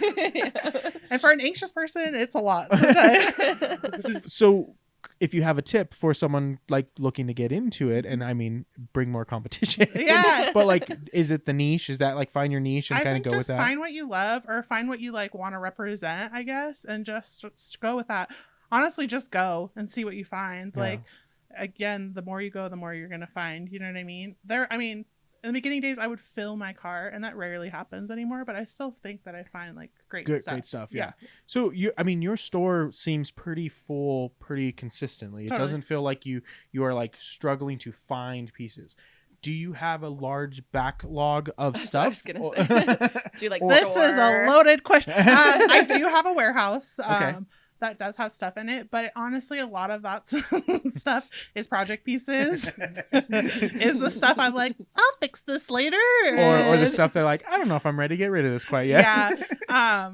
And for an anxious person, it's a lot sometimes. So if you have a tip for someone like looking to get into it, and I mean, bring more competition. Yeah. But like, is it the niche? Is that like find your niche and kind of go with that? Find what you love or find what you like want to represent, I guess, and just go with that. Honestly, just go and see what you find. Yeah. Like, again, the more you go, the more you're going to find. You know what I mean? In the beginning days, I would fill my cart, and that rarely happens anymore. But I still think that I find like great stuff. Yeah. So your store seems pretty full, pretty consistently. It doesn't feel like you are like struggling to find pieces. Do you have a large backlog of stuff? I was gonna say. Do you like this store? Is a loaded question. I do have a warehouse. Okay. That does have stuff in it, but honestly, a lot of that stuff is project pieces. Is the stuff I'm like, I'll fix this later, or the stuff they're like, I don't know if I'm ready to get rid of this quite yet. Yeah.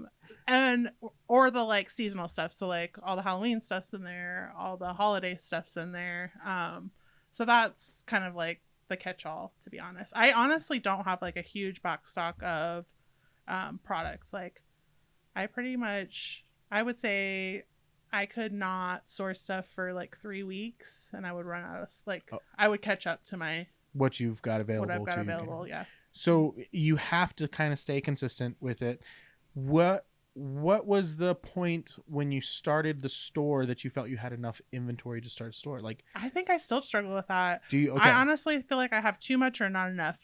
Or the like seasonal stuff. So like all the Halloween stuff's in there, all the holiday stuff's in there. So that's kind of like the catch-all, to be honest. I honestly don't have like a huge box stock of products. Like I would say I could not source stuff for like 3 weeks and I would run out of I would catch up to my what you've got available. What I've got available, yeah. So you have to kind of stay consistent with it. What was the point when you started the store that you felt you had enough inventory to start a store? Like, I think I still struggle with that. Do you? Okay. I honestly feel like I have too much or not enough.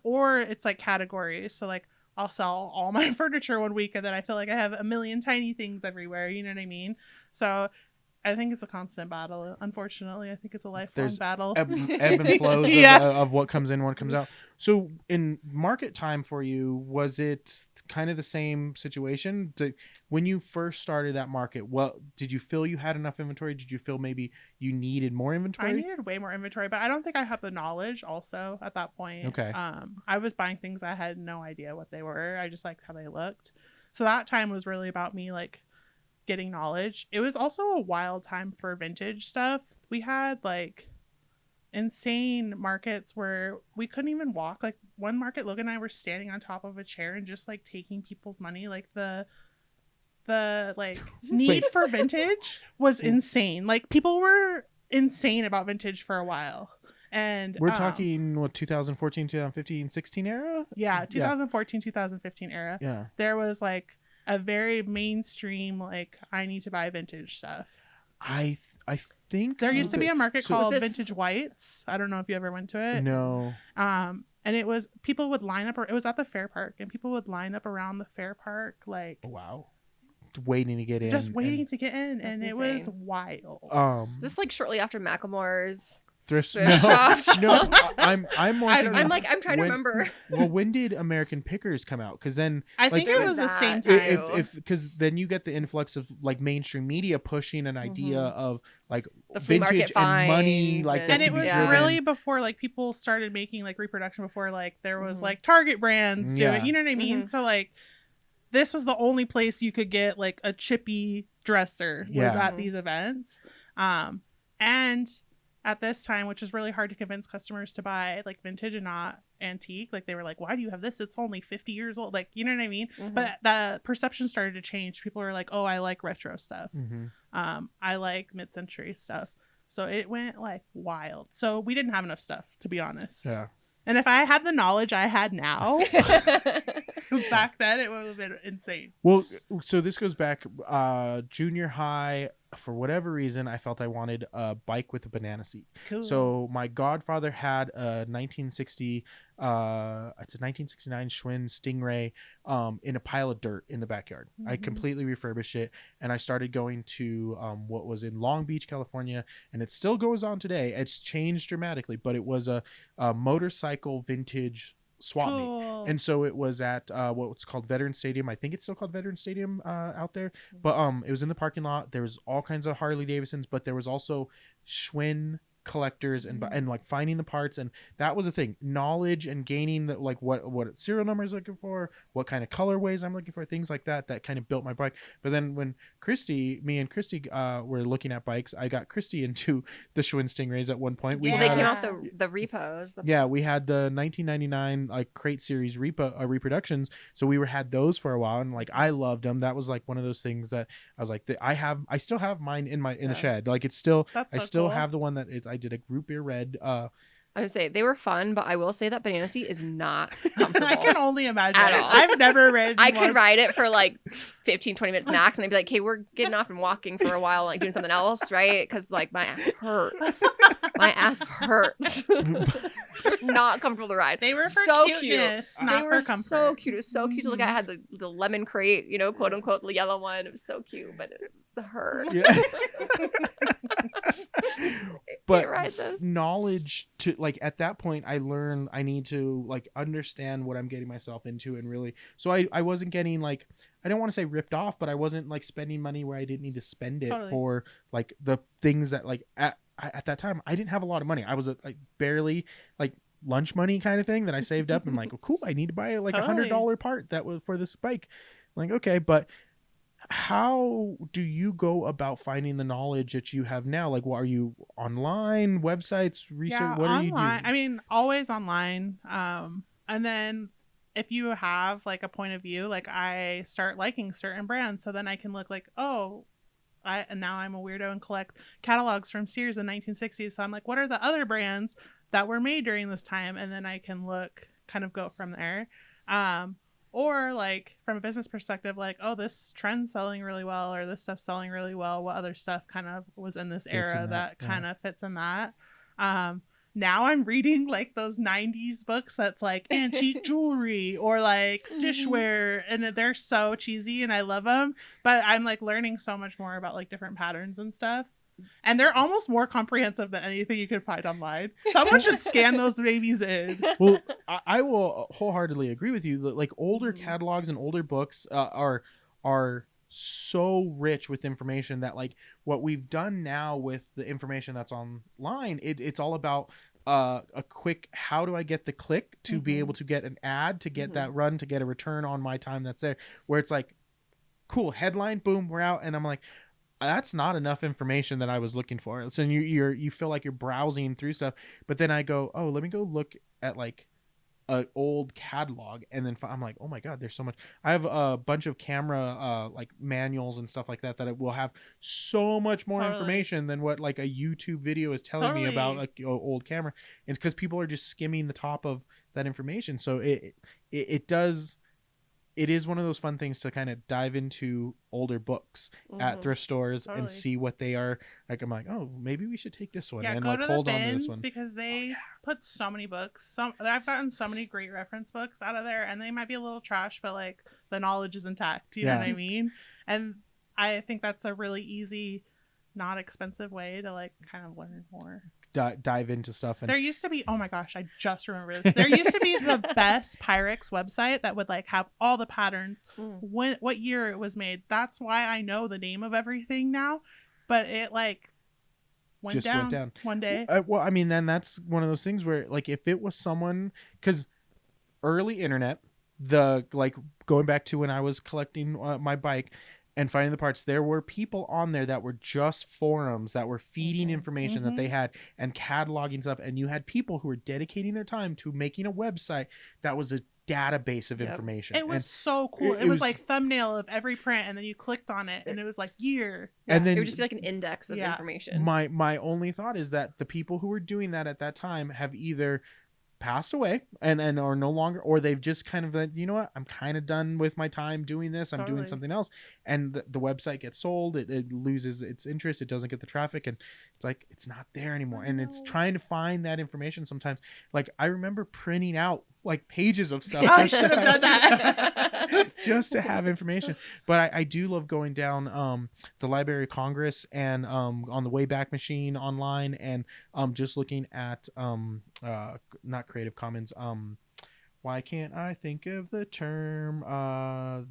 Or it's like categories. So like I'll sell all my furniture one week and then I feel like I have a million tiny things everywhere. You know what I mean? So I think it's a constant battle. Unfortunately, I think it's a lifelong battle. Ebb and flows of what comes in, what comes out. So in market time for you, was it kind of the same situation? When you first started that market, did you feel you had enough inventory? Did you feel maybe you needed more inventory? I needed way more inventory, but I don't think I had the knowledge also at that point. Okay. I was buying things I had no idea what they were. I just liked how they looked. So that time was really about me like getting knowledge. It was also a wild time for vintage stuff. We had like insane markets where we couldn't even walk. Like one market, Logan and I were standing on top of a chair and just like taking people's money. Like the like need for vintage was insane. Like people were insane about vintage for a while. And we're talking 2014, 2015, 16 era? Yeah, 2014, 2015 era. Yeah. There was like a very mainstream like I need to buy vintage stuff. I think there used to be a market called Vintage Whites. I don't know if you ever went to it. No. And it was people would line up. It was at the fair park, and people would line up around the fair park like wow, waiting to get in. Just waiting to get in, and it was wild. Just like shortly after Macklemore's. Thrift shops. No, I'm more. I'm trying to remember. Well, when did American Pickers come out? Because then I think it was the same time. Because then you get the influx of like mainstream media pushing an idea of like the vintage and money, like and it was really before like people started making like reproduction. Before like there was like Target brands doing, you know what I mean? So like this was the only place you could get like a chippy dresser was at these events, and at this time, which is really hard to convince customers to buy like vintage and not antique. Like they were like, why do you have this? It's only 50 years old. Like, you know what I mean? But the perception started to change. People were like, oh, I like retro stuff. I like mid-century stuff. So it went like wild. So we didn't have enough stuff, to be honest. Yeah. And if I had the knowledge I had now, back then it would have been insane. Well, so this goes back junior high. For whatever reason, I felt I wanted a bike with a banana seat. Cool. So my godfather had a 1960, it's a 1969 Schwinn Stingray in a pile of dirt in the backyard. I completely refurbished it, and I started going to what was in Long Beach, California, and it still goes on today. It's changed dramatically, but it was a motorcycle vintage swap meet. And so it was at what's called Veteran Stadium. I think it's still called Veteran Stadium out there. But it was in the parking lot. There was all kinds of Harley Davidsons, but there was also Schwinn collectors and like finding the parts, and that was a thing. Knowledge and gaining the, like what serial numbers looking for, what kind of colorways I'm looking for, things like that kind of built my bike. But then when me and Christy were looking at bikes, I got Christy into the Schwinn Stingrays at one point. They came out the repos. We had the 1999 like crate series reproductions, so we had those for a while, and like I loved them. That was like one of those things that I was like, I still have mine in the shed. Like it's still, I still have the one that I did a root beer red. I would say they were fun, but I will say that banana seat is not comfortable. I can only imagine. At all. I've never ridden I could ride it for like 15, 20 minutes max, and I'd be like, okay, we're getting off and walking for a while, like doing something else, right? Because like my ass hurts. My ass hurts. Not comfortable to ride. They were for so cuteness, cute. not They were for comfort. so cute. It was so cute to look at. I had the lemon crate, you know, quote unquote, the yellow one. It was so cute, but it hurt. Yeah. But ride this. knowledge to like at that point I learned I need to like understand what I'm getting myself into, and really so I wasn't getting like, I don't want to say ripped off, but I wasn't like spending money where I didn't need to spend it for like the things that like at that time I didn't have a lot of money. I was like barely like lunch money kind of thing that I saved up and like, well, cool, I need to buy like $100 part that was for this bike. Like, okay, but how do you go about finding the knowledge that you have now? Like, what are you online, websites, research? Yeah, what are you doing? I mean, always online. And then if you have like a point of view, like I start liking certain brands, so then I can look like, and now I'm a weirdo and collect catalogs from Sears in the 1960s. So I'm like, what are the other brands that were made during this time? And then I can kind of go from there. Or like from a business perspective, like, oh, this trend's selling really well, or this stuff's selling really well. What other stuff kind of was in this era that kind of fits in that? Now I'm reading like those 90s books that's like antique jewelry or like dishware, and they're so cheesy and I love them. But I'm like learning so much more about like different patterns and stuff. And they're almost more comprehensive than anything you could find online. Someone should scan those babies in. Well, I will wholeheartedly agree with you that like older catalogs and older books are so rich with information that like what we've done now with the information that's online, it's all about a quick, how do I get the click to be able to get an ad, to get that run, to get a return on my time that's there, where it's like, cool, headline, boom, we're out. And I'm like, that's not enough information that I was looking for. So you feel like you're browsing through stuff, but then I go, oh, let me go look at like an old catalog, and then I'm like, oh my god, there's so much. I have a bunch of camera like manuals and stuff like that it will have so much more information than what like a YouTube video is telling me about like old camera. It's because people are just skimming the top of that information. So it is one of those fun things to kind of dive into older books at thrift stores and see what they are like. I'm like, oh, maybe we should take this one and go like to hold the on to bins this one because they put so many books. I've gotten so many great reference books out of there, and they might be a little trash, but like the knowledge is intact. You know what I mean? And I think that's a really easy, not expensive way to like kind of learn more. Dive into stuff. And there used to be, oh my gosh, I just remember this. There used to be the best Pyrex website that would like have all the patterns, what year it was made. That's why I know the name of everything now. But it like went down one day. Well, I mean, then that's one of those things where like if it was someone, because early internet, the like going back to when I was collecting my bike and finding the parts, there were people on there that were just forums that were feeding information that they had and cataloging stuff, and you had people who were dedicating their time to making a website that was a database of information. It was so cool. It was like thumbnail of every print, and then you clicked on it and it was like year. And then it would just be like an index of information. My only thought is that the people who were doing that at that time have either passed away and are no longer, or they've just kind of like, you know what, I'm kind of done with my time doing this. I'm doing something else, and the website gets sold. It loses its interest. It doesn't get the traffic, and it's like it's not there anymore. And it's trying to find that information sometimes. Like I remember printing out like pages of stuff. I should have done that. Just to have information. But I do love going down the Library of Congress and on the Wayback Machine online, and just looking at not Creative Commons, why can't I think of the term,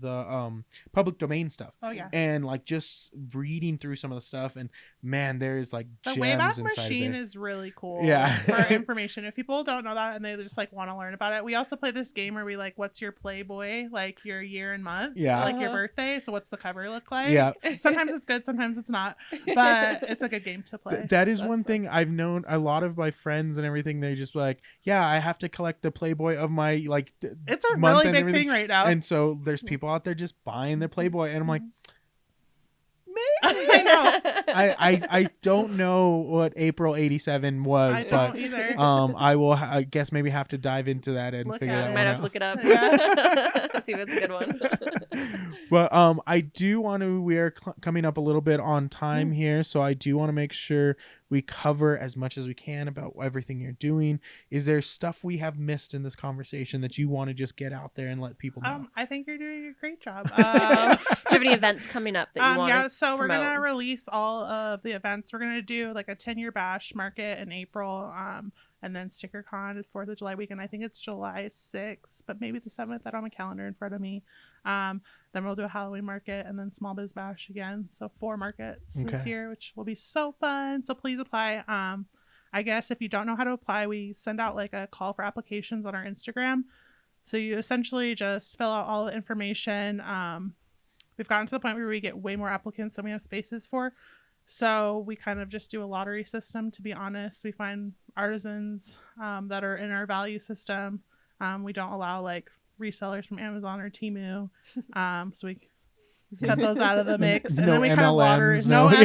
the public domain stuff. Oh yeah. And like just reading through some of the stuff, and man, there's like The gems Wayback inside Machine of there. is really cool. Yeah. For information. If people don't know that and they just like want to learn about it, we also play this game where we like, what's your Playboy, like your year and month, Yeah. like your birthday. So what's the cover look like? Yeah. Sometimes it's good, sometimes it's not, but it's a good game to play. That is That's one fun. thing I've known. A lot of my friends and everything, they just like, yeah, I have to collect the Playboy of my like It's a month really and big everything. thing right now. And so there's people out there just buying their Playboy, and I'm like, I know. I don't know what April 87 was, I but don't either. I will I guess maybe have to dive into that and Look figure at that it. one Might out. have to look it up. Yeah. See if it's a good one. But I do want to, we are coming up a little bit on time here, so I do want to make sure we cover as much as we can about everything you're doing. Is there stuff we have missed in this conversation that you want to just get out there and let people know? I think you're doing a great job. Do you have any events coming up that you want Yeah, to so we're promote? gonna release all of the events. We're gonna do like a 10-year bash market in April, and then StickerCon is 4th of July weekend. I think it's July 6th, but maybe the 7th. I don't have my calendar in front of me. Then we'll do a Halloween market and then Small Biz Bash again. So 4 markets this Okay. year, which will be so fun. So please apply. I guess if you don't know how to apply, we send out like a call for applications on our Instagram. So you essentially just fill out all the information. We've gotten to the point where we get way more applicants than we have spaces for. So we kind of just do a lottery system, to be honest. We find artisans that are in our value system. We don't allow like resellers from Amazon or Temu. So we cut those out of the mix. And No then we kind of lottery. MLMs, No no.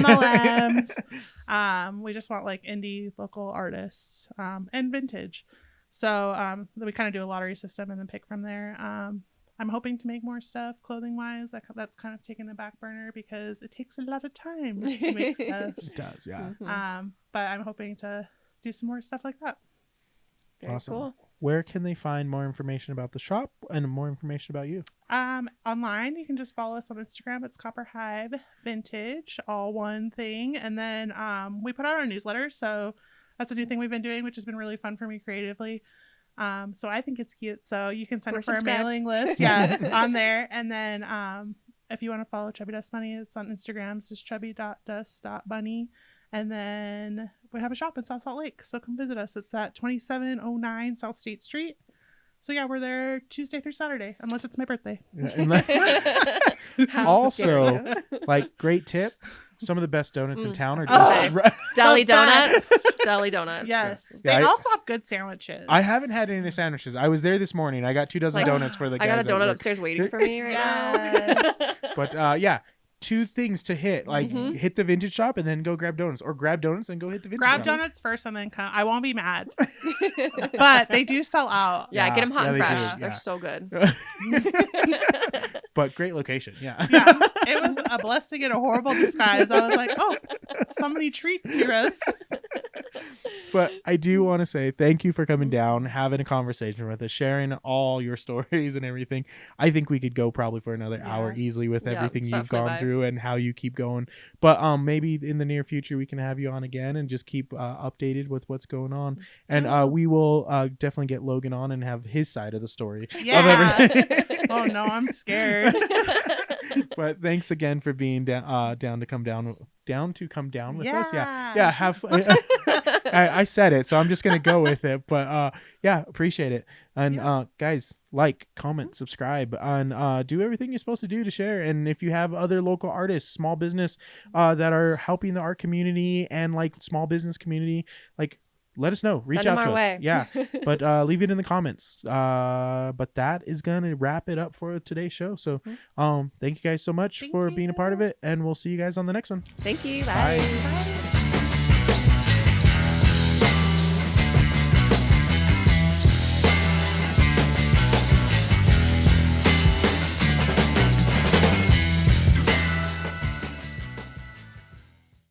MLMs. We just want like indie local artists and vintage. So then we kind of do a lottery system and then pick from there. I'm hoping to make more stuff clothing wise. That's kind of taken a back burner because it takes a lot of time to make stuff. It does, yeah. Mhm. But I'm hoping to do some more stuff like that. Very Awesome. cool. Where can they find more information about the shop and more information about you? Online, you can just follow us on Instagram. It's Copper Hive Vintage, all one thing. And then we put out our newsletter. So that's a new thing we've been doing, which has been really fun for me creatively. So I think it's cute. So you can sign We're up for our subscribed. mailing list. Yeah, on there. And then if you want to follow Chubby Dust Bunny, it's on Instagram. It's just chubby.dust.bunny. And then we have a shop in South Salt Lake. So come visit us. It's at 2709 South State Street. So yeah, we're there Tuesday through Saturday, unless it's my birthday. How Also, dare you. like, great tip. Some of the best donuts in town are I was just gonna Deli The best. Donuts. Deli Donuts. Yes. Yeah, They I- also have good sandwiches. I haven't had any sandwiches. I was there this morning. I got 2 dozen like, donuts for the I guys. got a at donut work. upstairs waiting for me right Yes. now. But yeah, 2 things to hit. Like, hit the vintage shop and then go grab donuts, or grab donuts and go hit the vintage Grab shop. donuts first and then come. I won't be mad. But they do sell out. Yeah, get them hot and they fresh. do, They're yeah. so good. But great location. Yeah. Yeah. It was a blessing in a horrible disguise. I was like, oh, so many treats for us. But I do want to say thank you for coming down, having a conversation with us, sharing all your stories and everything. I think we could go probably for another hour easily with Yeah, everything that you've flew gone by. through and how you keep going. But maybe in the near future we can have you on again and just keep updated with what's going on. And we will definitely get Logan on and have his side of the story. Yeah. Of everything. Oh no, I'm scared. But thanks again for being down to come down with us. Yeah. Yeah, have fun. I said it, so I'm just gonna go with it. But yeah, appreciate it. And guys, like, comment, subscribe, and do everything you're supposed to do to share. And if you have other local artists, small business that are helping the art community and like small business community, like, let us know. Reach Send out them to our us. way. Yeah. But leave it in the comments. But that is gonna wrap it up for today's show. So thank you guys so much Thank for being a part of you. it, and we'll see you guys on the next one. Thank you. Bye. Bye.